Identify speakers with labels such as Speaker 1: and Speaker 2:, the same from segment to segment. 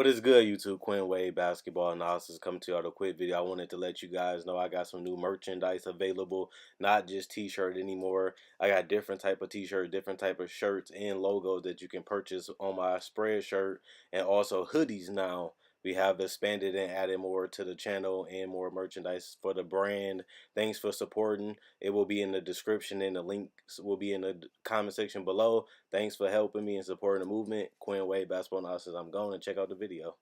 Speaker 1: is good, YouTube? Quinn Wade Basketball Analysis coming to you with a quick video. I wanted to let you guys know I got some new merchandise available, not just t-shirt anymore. I got different type of t-shirt, different type of shirts and logos that you can purchase on my spread shirt, and also hoodies now. We have expanded and added more to the channel and more merchandise for the brand. Thanks for supporting. It will be in the description and the links will be in the comment section below. Thanks for helping me and supporting the movement. Quinn Wade Basketball Analysis. I'm going to check out the video.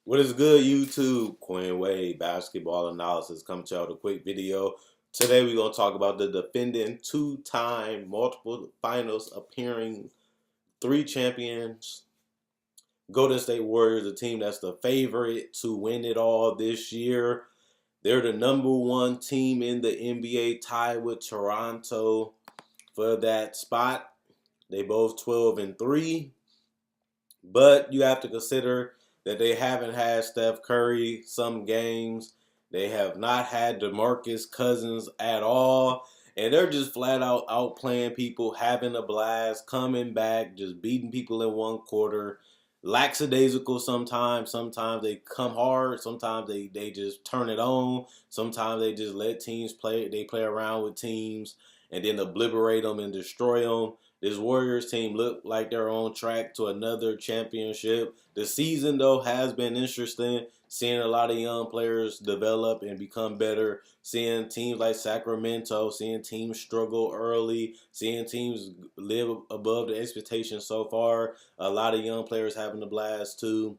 Speaker 1: What is good, YouTube? Quinn Wade Basketball Analysis coming to you with a quick video. Today we're going to talk about the defending two-time multiple finals appearing three champions Golden State Warriors, a team that's the favorite to win it all this year. They're the #1 team in the NBA, tied with Toronto for that spot. They both 12-3, but you have to consider that they haven't had Steph Curry some games. They have not had DeMarcus Cousins at all. And they're just flat out outplaying people, having a blast, coming back, just beating people in one quarter. Lackadaisical sometimes. Sometimes they come hard. Sometimes they just turn it on. Sometimes they just let teams play. They play around with teams and then obliterate them and destroy them. This Warriors team look like they're on track to another championship. The season, though, has been interesting. Seeing a lot of young players develop and become better. Seeing teams like Sacramento, seeing teams struggle early. Seeing teams live above the expectations so far. A lot of young players having a blast, too.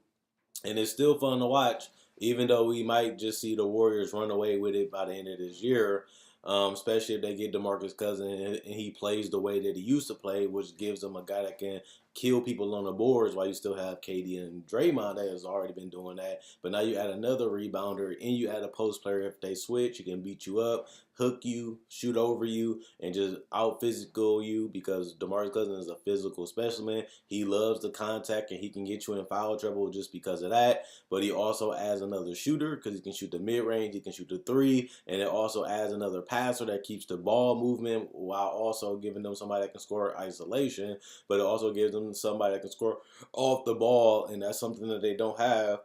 Speaker 1: And it's still fun to watch, even though we might just see the Warriors run away with it by the end of this year. Especially if they get DeMarcus Cousins and he plays the way that he used to play, which gives them a guy that can kill people on the boards while you still have KD and Draymond that has already been doing that. But now you add another rebounder and you add a post player. If they switch, he can beat you up, hook you, shoot over you, and just out physical you because DeMarcus Cousins is a physical specimen. He loves the contact and he can get you in foul trouble just because of that. But he also adds another shooter because he can shoot the mid-range, he can shoot the three, and it also adds another passer that keeps the ball movement while also giving them somebody that can score isolation, but it also gives them somebody that can score off the ball, and that's something that they don't have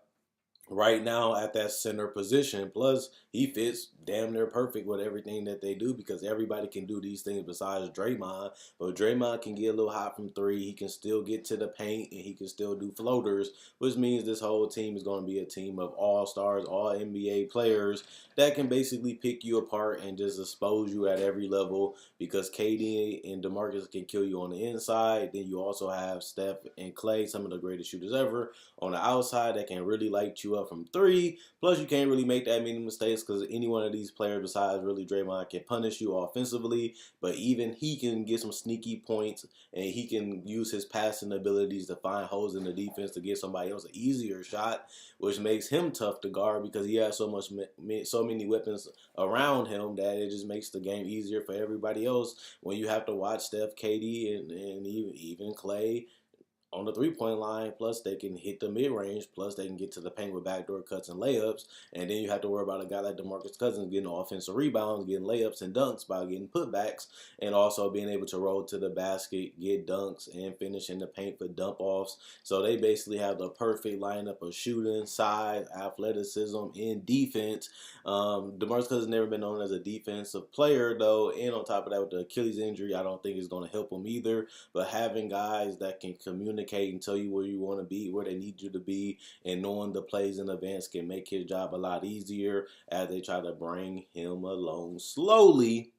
Speaker 1: right now at that center position. Plus, he fits damn near perfect with everything that they do because everybody can do these things besides Draymond. But Draymond can get a little hot from three. He can still get to the paint and he can still do floaters, which means this whole team is going to be a team of all-stars, all NBA players that can basically pick you apart and just expose you at every level because KD and DeMarcus can kill you on the inside. Then you also have Steph and Klay, some of the greatest shooters ever, on the outside that can really light you up from three. Plus, you can't really make that many mistakes because any one of these players besides really Draymond can punish you offensively. But even he can get some sneaky points and he can use his passing abilities to find holes in the defense to get somebody else an easier shot, which makes him tough to guard because he has so many weapons around him that it just makes the game easier for everybody else when you have to watch Steph, KD, and even Klay on the three-point line, plus they can hit the mid-range, plus they can get to the paint with backdoor cuts and layups, and then you have to worry about a guy like DeMarcus Cousins getting offensive rebounds, getting layups and dunks by getting putbacks, and also being able to roll to the basket, get dunks, and finish in the paint for dump-offs. So they basically have the perfect lineup of shooting, size, athleticism, and defense. DeMarcus Cousins never been known as a defensive player, though, and on top of that, with the Achilles injury, I don't think it's going to help him either, but having guys that can communicate and tell you where you want to be, where they need you to be, and knowing the plays in advance can make his job a lot easier as they try to bring him along slowly.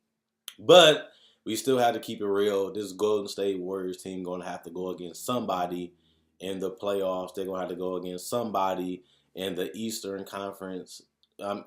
Speaker 1: But we still have to keep it real. This Golden State Warriors team going to have to go against somebody in the playoffs. They're going to have to go against somebody in the Eastern Conference,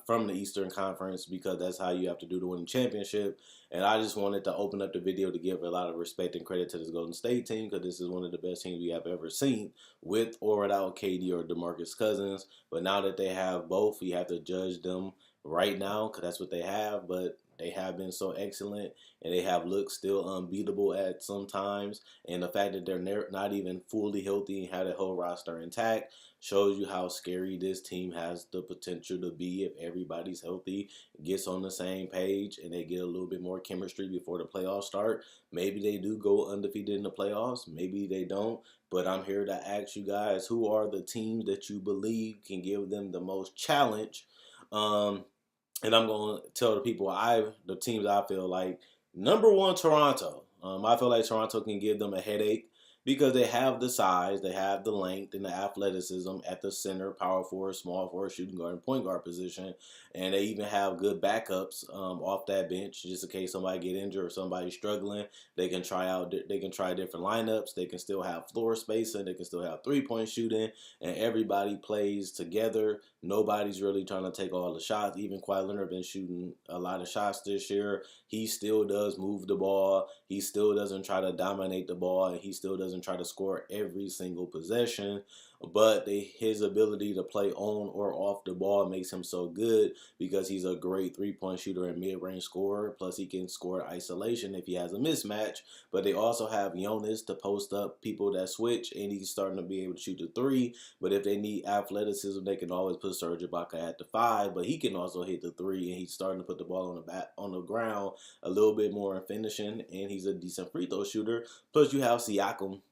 Speaker 1: from the Eastern Conference, because that's how you have to do to win the championship. And I just wanted to open up the video to give a lot of respect and credit to this Golden State team because this is one of the best teams we have ever seen, with or without KD or DeMarcus Cousins. But now that they have both, we have to judge them right now because that's what they have. But They have been so excellent, and they have looked still unbeatable at some times. And the fact that they're not even fully healthy and have the whole roster intact shows you how scary this team has the potential to be if everybody's healthy, gets on the same page, and they get a little bit more chemistry before the playoffs start. Maybe they do go undefeated in the playoffs. Maybe they don't. But I'm here to ask you guys, who are the teams that you believe can give them the most challenge? Um, and I'm going to tell the people the teams I feel like. Number one, Toronto. I feel like Toronto can give them a headache because they have the size, they have the length, and the athleticism at the center, power forward, small forward, shooting guard, and point guard position, and they even have good backups off that bench just in case somebody get injured or somebody's struggling. They can try out. They can try different lineups. They can still have floor spacing. They can still have 3-point shooting, and everybody plays together. Nobody's really trying to take all the shots. Even Kawhi Leonard been shooting a lot of shots this year. He still does move the ball. He still doesn't try to dominate the ball, and he still doesn't try to score every single possession. But his ability to play on or off the ball makes him so good because he's a great 3-point shooter and mid-range scorer. Plus, he can score isolation if he has a mismatch. But they also have Jonas to post up people that switch, and he's starting to be able to shoot the 3. But if they need athleticism, they can always put Serge Ibaka at the 5. But he can also hit the 3, and he's starting to put the ball on the ground a little bit more in finishing, and he's a decent free throw shooter. Plus, you have Siakam,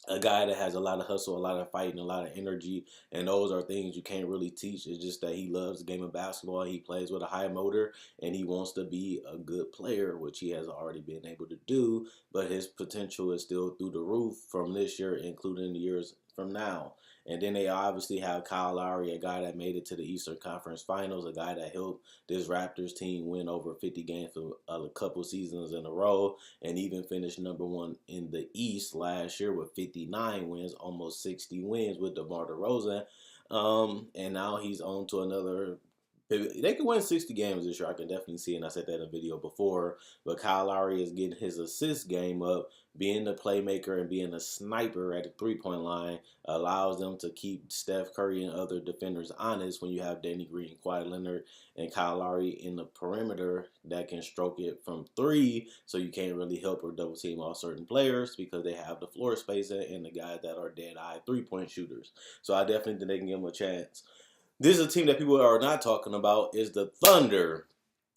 Speaker 1: a guy that has a lot of hustle, a lot of fight, and a lot of energy, and those are things you can't really teach. It's just that he loves the game of basketball. He plays with a high motor, and he wants to be a good player, which he has already been able to do, but his potential is still through the roof from this year, including the years from now. And then they obviously have Kyle Lowry, a guy that made it to the Eastern Conference Finals, a guy that helped this Raptors team win over 50 games for a couple seasons in a row, and even finished number one in the East last year with 59 wins, almost 60 wins with DeMar DeRozan. And now he's on to another. They can win 60 games this year. I can definitely see, and I said that in a video before. But Kyle Lowry is getting his assist game up, being the playmaker and being a sniper at the 3-point line allows them to keep Steph Curry and other defenders honest when you have Danny Green, Kawhi Leonard, and Kyle Lowry in the perimeter that can stroke it from 3, so you can't really help or double team all certain players because they have the floor spacing and the guys that are dead-eye 3-point shooters. So I definitely think they can give them a chance. This is a team that people are not talking about is the Thunder.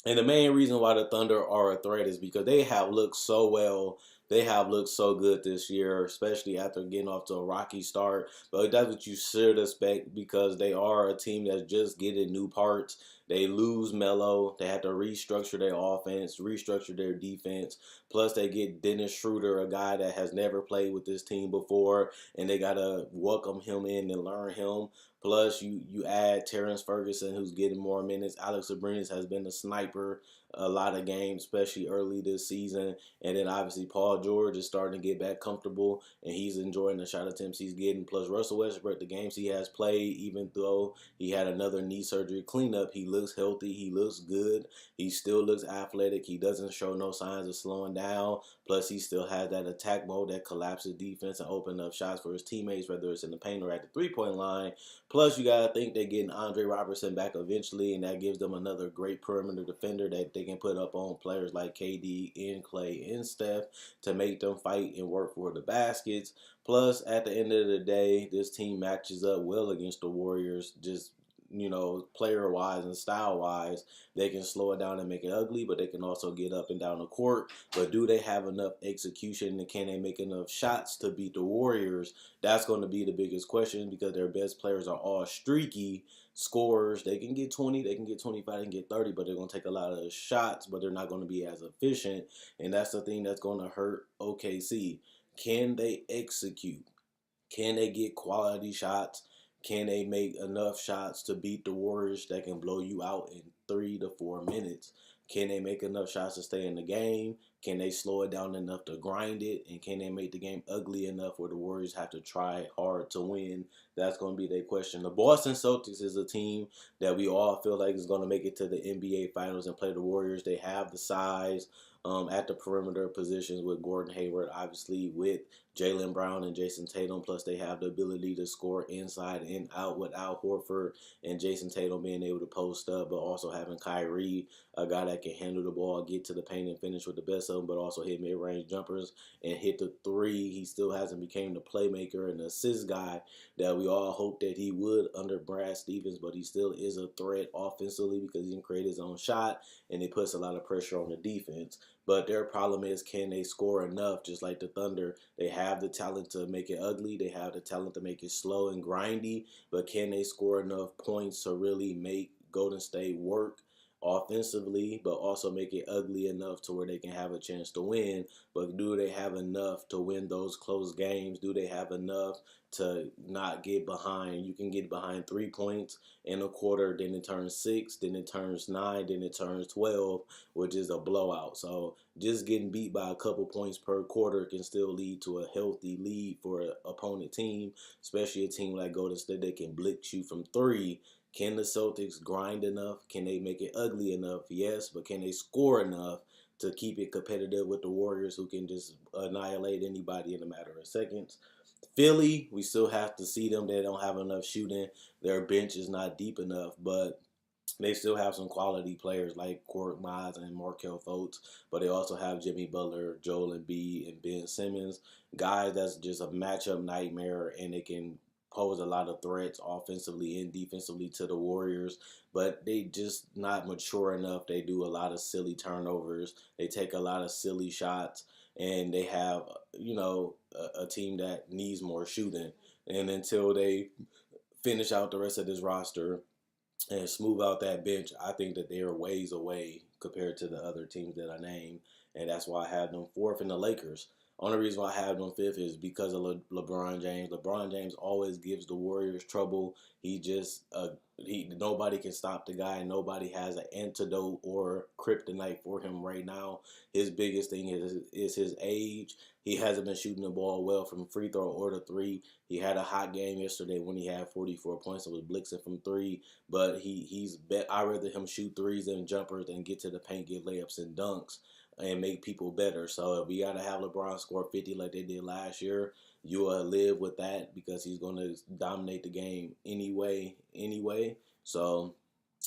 Speaker 1: And the main reason why the Thunder are a threat is because they have looked so well. They have looked so good this year, especially after getting off to a rocky start. But that's what you should expect because they are a team that's just getting new parts. They lose Melo. They have to restructure their offense, restructure their defense. Plus, they get Dennis Schroeder, a guy that has never played with this team before, and they got to welcome him in and learn him. Plus, you add Terrence Ferguson, who's getting more minutes. Alex Abrines has been a sniper a lot of games, especially early this season. And then, obviously, Paul George is starting to get back comfortable, and he's enjoying the shot attempts he's getting. Plus, Russell Westbrook, the games he has played, even though he had another knee surgery cleanup, he looks healthy. He looks good. He still looks athletic. He doesn't show no signs of slowing down. Plus, he still has that attack mode that collapses defense and open up shots for his teammates, whether it's in the paint or at the 3-point line. Plus, you got to think they're getting Andre Robertson back eventually, and that gives them another great perimeter defender that they can put up on players like KD and Clay and Steph to make them fight and work for the baskets. Plus, at the end of the day, this team matches up well against the Warriors, just player-wise and style-wise. They can slow it down and make it ugly, but they can also get up and down the court. But do they have enough execution, and can they make enough shots to beat the Warriors? That's going to be the biggest question because their best players are all streaky scorers. They can get 20, they can get 25, they can get 30, but they're going to take a lot of shots, but they're not going to be as efficient, and that's the thing that's going to hurt OKC. Can they execute? Can they get quality shots? Can they make enough shots to beat the Warriors that can blow you out in 3 to 4 minutes? Can they make enough shots to stay in the game? Can they slow it down enough to grind it? And can they make the game ugly enough where the Warriors have to try hard to win? That's going to be their question. The Boston Celtics is a team that we all feel like is going to make it to the NBA Finals and play the Warriors. They have the size. at the perimeter positions with Gordon Hayward, obviously with Jaylen Brown and Jason Tatum. Plus, they have the ability to score inside and out with Al Horford and Jason Tatum being able to post up, but also having Kyrie, a guy that can handle the ball, get to the paint and finish with the best of them, but also hit mid-range jumpers and hit the three. He still hasn't become the playmaker and assist guy that we all hoped that he would under Brad Stevens, but he still is a threat offensively because he can create his own shot and it puts a lot of pressure on the defense. But their problem is, can they score enough? Just like the Thunder, they have the talent to make it ugly. They have the talent to make it slow and grindy. But can they score enough points to really make Golden State work offensively, but also make it ugly enough to where they can have a chance to win? But do they have enough to win those close games? Do they have enough to not get behind? You can get behind 3 points in a quarter, then it turns 6, then it turns 9, then it turns 12, which is a blowout. So just getting beat by a couple points per quarter can still lead to a healthy lead for an opponent team, especially a team like Golden State that can blitz you from 3. Can the Celtics grind enough? Can they make it ugly enough? Yes, but can they score enough to keep it competitive with the Warriors, who can just annihilate anybody in a matter of seconds? Philly, we still have to see them. They don't have enough shooting. Their bench is not deep enough, but they still have some quality players like Cork Miles and Markelle Fultz, but they also have Jimmy Butler, Joel Embiid, and Ben Simmons, guys that's just a matchup nightmare, and they can pose a lot of threats offensively and defensively to the Warriors, but they just not mature enough. They do a lot of silly turnovers. They take a lot of silly shots, and they have, a team that needs more shooting. And until they finish out the rest of this roster and smooth out that bench, I think that they are ways away compared to the other teams that I named, and that's why I have them fourth in the Lakers. Only reason why I have them fifth is because of LeBron James. LeBron James always gives the Warriors trouble. He just nobody can stop the guy. Nobody has an antidote or kryptonite for him right now. His biggest thing is his age. He hasn't been shooting the ball well from free throw or the three. He had a hot game yesterday when he had 44 points and was blitzing from three. But I'd rather him shoot threes and jumpers than get to the paint, get layups and dunks, and make people better. So if we got to have LeBron score 50 like they did last year, you will live with that because he's going to dominate the game anyway. So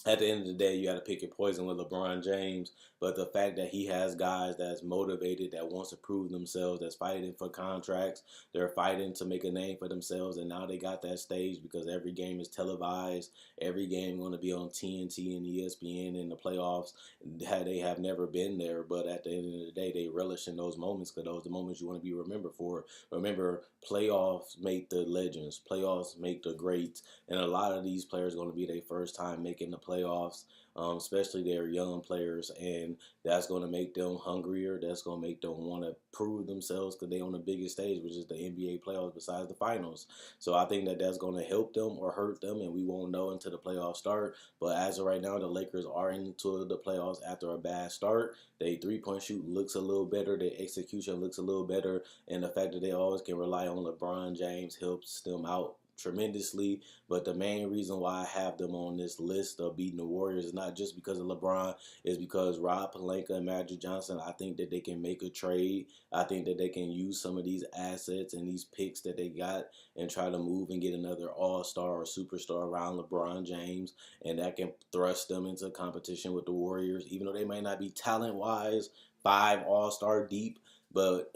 Speaker 1: at the end of the day, you got to pick your poison with LeBron James. But the fact that he has guys that's motivated, that wants to prove themselves, that's fighting for contracts, they're fighting to make a name for themselves, and now they got that stage because every game is televised. Every game going to be on TNT and ESPN in the playoffs. They have never been there, but at the end of the day, they relish in those moments because those are the moments you want to be remembered for. Remember, playoffs make the legends. Playoffs make the greats. And a lot of these players are going to be their first time making the playoffs, especially their young players, and that's going to make them hungrier. That's going to make them want to prove themselves because they're on the biggest stage, which is the NBA playoffs besides the finals. So I think that that's going to help them or hurt them, and we won't know until the playoffs start. But as of right now, the Lakers are into the playoffs after a bad start. Their three-point shoot looks a little better. Their execution looks a little better. And the fact that they always can rely on LeBron James helps them out tremendously. But the main reason why I have them on this list of beating the Warriors is not just because of LeBron, is because Rob Pelinka and Magic Johnson, I think that they can make a trade. I think that they can use some of these assets and these picks that they got and try to move and get another all-star or superstar around LeBron James, and that can thrust them into competition with the Warriors, even though they might not be talent-wise 5 all-star deep. But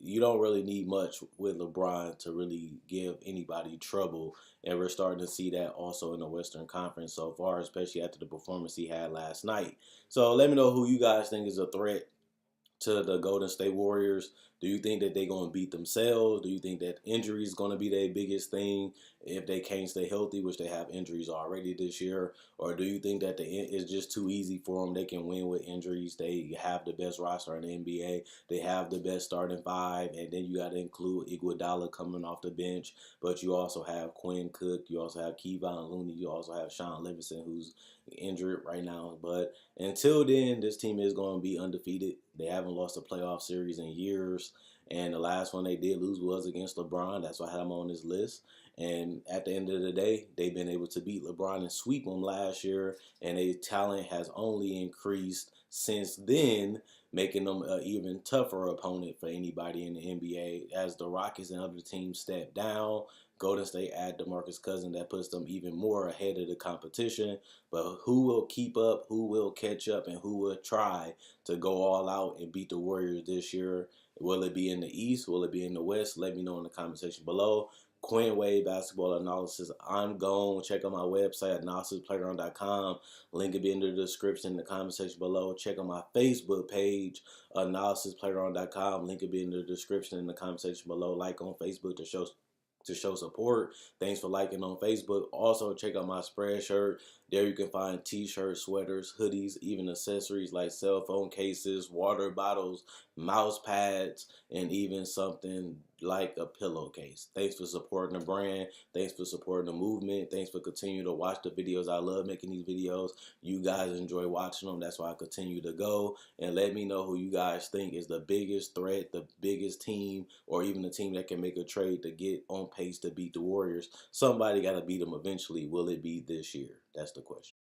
Speaker 1: you don't really need much with LeBron to really give anybody trouble. And we're starting to see that also in the Western Conference so far, especially after the performance he had last night. So let me know who you guys think is a threat to the Golden State Warriors. Do you think that they're going to beat themselves? Do you think that injury is going to be their biggest thing if they can't stay healthy, which they have injuries already this year? Or do you think that it's just too easy for them? They can win with injuries. They have the best roster in the NBA. They have the best starting 5. And then you got to include Iguodala coming off the bench. But you also have Quinn Cook. You also have Kevon Looney. You also have Sean Livingston, who's injured right now. But until then, this team is going to be undefeated. They haven't lost a playoff series in years. And the last one they did lose was against LeBron. That's why I had them on this list. And at the end of the day, they've been able to beat LeBron and sweep him last year. And their talent has only increased since then making them an even tougher opponent for anybody in the NBA. As the Rockets and other teams step down, Golden State add DeMarcus Cousins, that puts them even more ahead of the competition. But who will keep up, who will catch up, and who will try to go all out and beat the Warriors this year? Will it be in the East? Will it be in the West? Let me know in the comment section below. Quinn Wade Basketball Analysis. I'm gone. Check out my website at analysisplayground.com. Link will be in the description in the comment section below. Check out my Facebook page, analysisplayground.com. Link will be in the description in the comment section below. Like on Facebook to show support. Thanks for liking on Facebook. Also, check out my Spreadshirt. There you can find t-shirts, sweaters, hoodies, even accessories like cell phone cases, water bottles, mouse pads, and even something like a pillowcase. Thanks for supporting the brand. Thanks for supporting the movement. Thanks for continuing to watch the videos. I love making these videos. You guys enjoy watching them. That's why I continue to go. And let me know who you guys think is the biggest threat, the biggest team, or even the team that can make a trade to get on pace to beat the Warriors. Somebody got to beat them eventually. Will it be this year? That's the question.